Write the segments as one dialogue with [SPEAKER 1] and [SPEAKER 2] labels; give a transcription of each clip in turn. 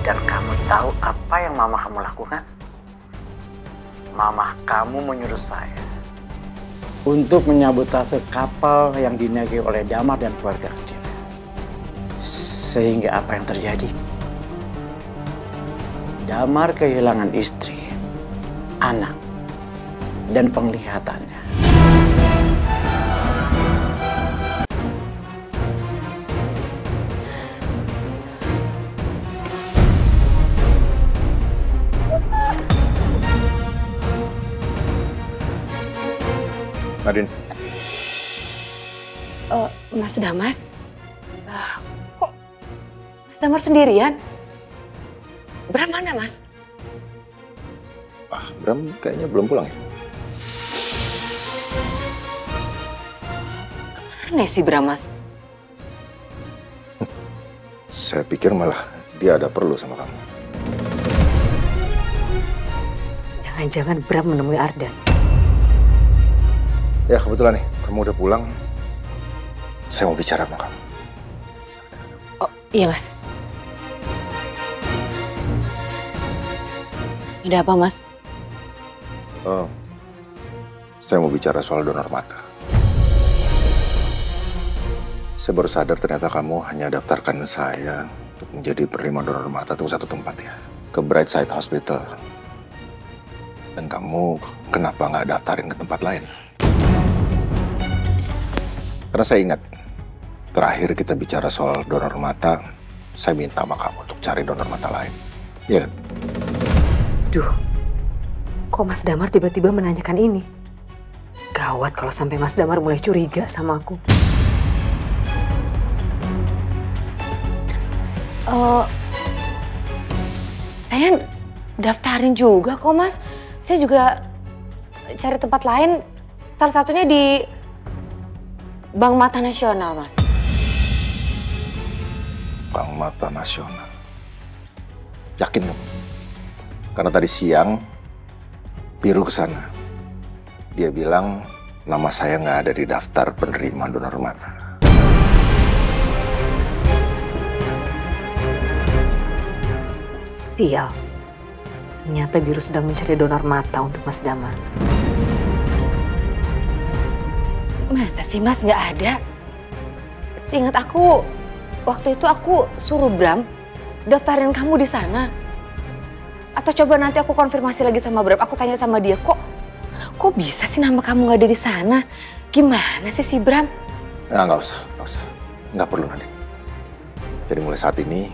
[SPEAKER 1] Dan kamu tahu apa yang mama kamu lakukan? Mama kamu menyuruh saya untuk menyabotase kapal yang dinaiki oleh Damar dan keluarga kecil. Sehingga apa yang terjadi? Damar kehilangan istri, anak, dan penglihatannya.
[SPEAKER 2] Nadine.
[SPEAKER 3] Mas Damar? Kok Mas Damar sendirian? Bram mana, Mas?
[SPEAKER 2] Bram kayaknya belum pulang ya?
[SPEAKER 3] Kemana sih Bram, Mas?
[SPEAKER 2] Saya pikir malah dia ada perlu sama kamu.
[SPEAKER 3] Jangan-jangan Bram menemui Ardan.
[SPEAKER 2] Ya kebetulan nih, kamu udah pulang. Saya mau bicara sama kamu.
[SPEAKER 3] Oh iya Mas. Ada apa Mas?
[SPEAKER 2] Saya mau bicara soal donor mata. Saya baru sadar ternyata kamu hanya daftarkan saya untuk menjadi penerima donor mata untuk satu tempat ya. Ke Brightside Hospital. Dan kamu kenapa nggak daftarin ke tempat lain? Karena saya ingat, terakhir kita bicara soal donor mata, saya minta sama kamu untuk cari donor mata lain. Iya kan?
[SPEAKER 3] Duh, kok Mas Damar tiba-tiba menanyakan ini? Gawat kalau sampai Mas Damar mulai curiga sama aku. Saya daftarin juga kok Mas. Saya juga cari tempat lain, salah satunya di Bank Mata Nasional, Mas.
[SPEAKER 2] Bank Mata Nasional. Yakin kamu? Karena tadi siang, Biru ke sana. Dia bilang nama saya nggak ada di daftar penerima donor mata.
[SPEAKER 3] Sial. Ternyata Biru sedang mencari donor mata untuk Mas Damar. Masa sih Mas nggak ada? Seingat aku, waktu itu aku suruh Bram daftarin kamu di sana. Atau coba nanti aku konfirmasi lagi sama Bram, aku tanya sama dia, kok bisa sih nama kamu nggak ada di sana? Gimana sih si Bram?
[SPEAKER 2] Nah, nggak usah. Nggak perlu nanti. Jadi mulai saat ini,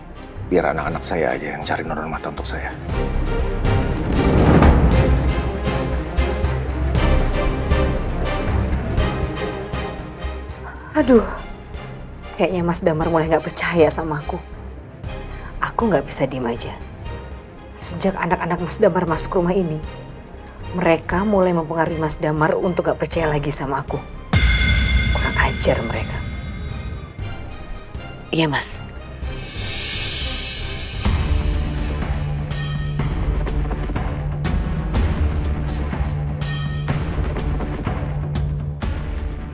[SPEAKER 2] biar anak-anak saya aja yang cari donor mata untuk saya.
[SPEAKER 3] Aduh, kayaknya Mas Damar mulai nggak percaya sama aku. Aku nggak bisa diem aja. Sejak anak-anak Mas Damar masuk rumah ini, mereka mulai mempengaruhi Mas Damar untuk nggak percaya lagi sama aku. Kurang ajar mereka. Iya, Mas.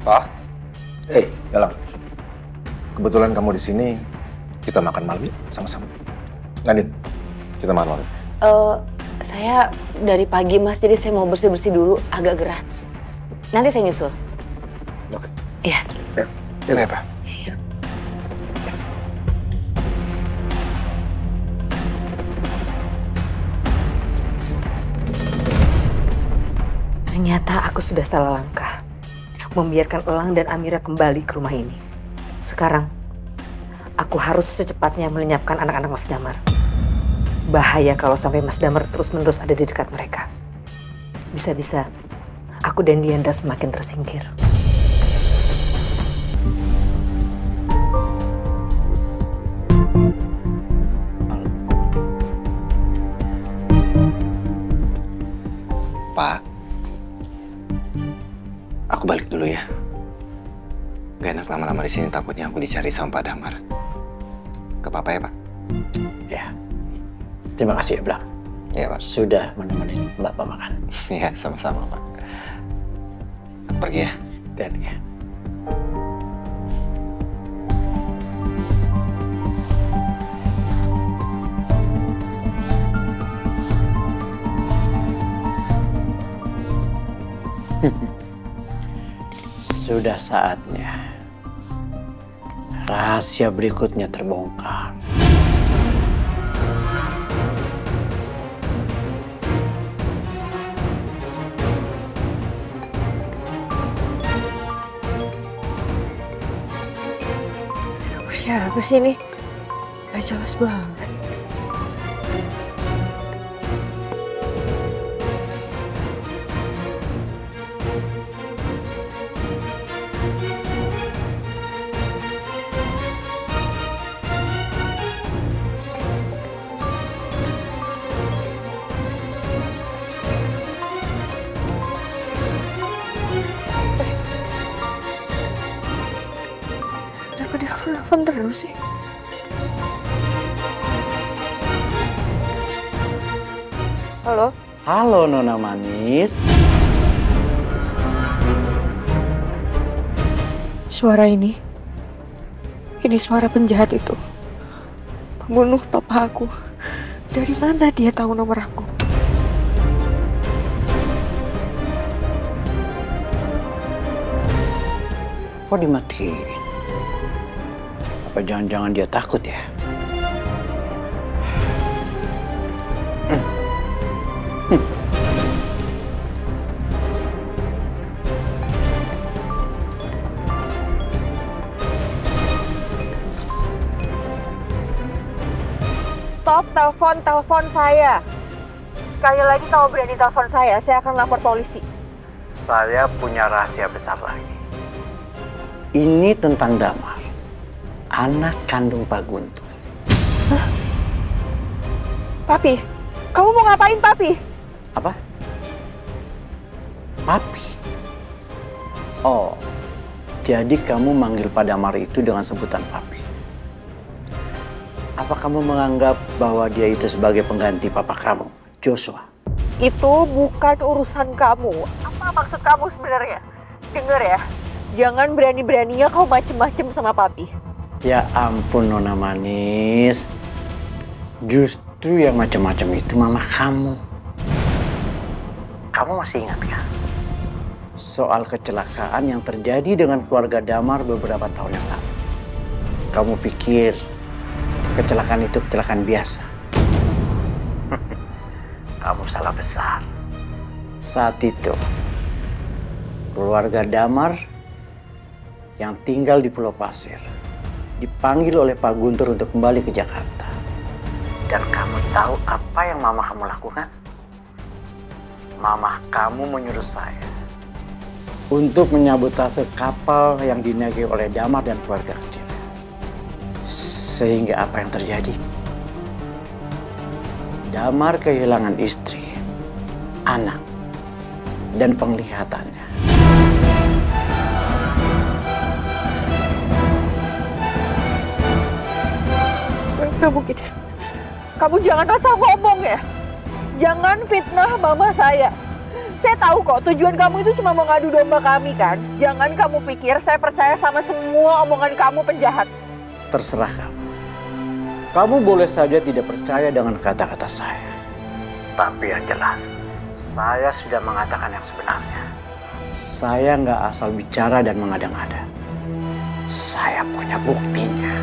[SPEAKER 2] Pak? Galang. Kebetulan kamu di sini, kita makan malam yuk sama-sama. Nadine, kita makan malam.
[SPEAKER 3] Saya dari pagi Mas, jadi saya mau bersih-bersih dulu, agak gerah. Nanti saya nyusul.
[SPEAKER 2] Oke.
[SPEAKER 3] Iya.
[SPEAKER 2] Ya, Pak.
[SPEAKER 3] Iya. Ternyata aku sudah salah langkah. Membiarkan Elang dan Amira kembali ke rumah ini. Sekarang, aku harus secepatnya melenyapkan anak-anak Mas Damar. Bahaya kalau sampai Mas Damar terus-menerus ada di dekat mereka. Bisa-bisa aku dan Diandra semakin tersingkir.
[SPEAKER 4] Pak, aku balik dulu ya. Gak enak lama-lama di sini, takutnya aku dicari sama Pak Damar. Ke papa ya, Pak?
[SPEAKER 1] Ya. Terima kasih ya, Blang.
[SPEAKER 4] Iya, Pak.
[SPEAKER 1] Sudah menemani Bapak makan.
[SPEAKER 4] Iya, sama-sama, Pak. Aku pergi ya.
[SPEAKER 1] Hati-hati ya. Sudah saatnya rahasia berikutnya terbongkar.
[SPEAKER 3] Siapa sih ini? Gak jelas banget. Kenapa dia telepon terus sih? Halo?
[SPEAKER 1] Halo Nona Manis.
[SPEAKER 3] Suara ini suara penjahat itu. Pembunuh papa aku. Dari mana dia tahu nomor aku?
[SPEAKER 1] Kok dimatiin? Apa jangan-jangan dia takut ya?
[SPEAKER 3] Stop telepon saya. Sekali lagi kamu berani telepon saya akan lapor polisi.
[SPEAKER 1] Saya punya rahasia besar lagi. Ini tentang Damar, anak kandung Pak Guntur.
[SPEAKER 3] Hah? Papi, kamu mau ngapain Papi?
[SPEAKER 1] Apa? Papi? Oh, jadi kamu manggil Pak Damar itu dengan sebutan Papi. Apa kamu menganggap bahwa dia itu sebagai pengganti papa kamu, Joshua?
[SPEAKER 3] Itu bukan urusan kamu. Apa maksud kamu sebenarnya? Dengar ya, jangan berani-beraninya kau macem-macem sama Papi.
[SPEAKER 1] Ya ampun Nona Manis. Justru yang macam-macam itu mama kamu. Kamu masih ingat kan? Soal kecelakaan yang terjadi dengan keluarga Damar beberapa tahun yang lalu. Kamu pikir kecelakaan itu kecelakaan biasa? Kamu salah besar. Saat itu, keluarga Damar yang tinggal di Pulau Pasir dipanggil oleh Pak Guntur untuk kembali ke Jakarta. Dan kamu tahu apa yang mama kamu lakukan? Mama kamu menyuruh saya untuk menyabotase kapal yang dinaiki oleh Damar dan keluarga kecil. Sehingga apa yang terjadi? Damar kehilangan istri, anak, dan penglihatannya.
[SPEAKER 3] Gak mungkin. Kamu jangan asal ngomong ya. Jangan fitnah mama saya. Saya tahu kok tujuan kamu itu cuma mau ngadu domba kami kan. Jangan kamu pikir saya percaya sama semua omongan kamu penjahat.
[SPEAKER 1] Terserah kamu. Kamu boleh saja tidak percaya dengan kata-kata saya. Tapi yang jelas, saya sudah mengatakan yang sebenarnya. Saya nggak asal bicara dan mengada-ngada. Saya punya buktinya.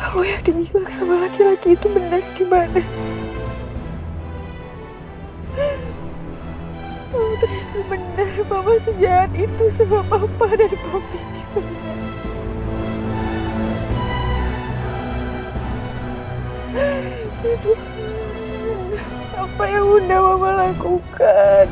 [SPEAKER 3] Kalau yang dibilang sama laki-laki itu benar gimana? Oh, ternyata benar mama sejahat itu sama papa dan papi. Itu apa yang udah mama lakukan?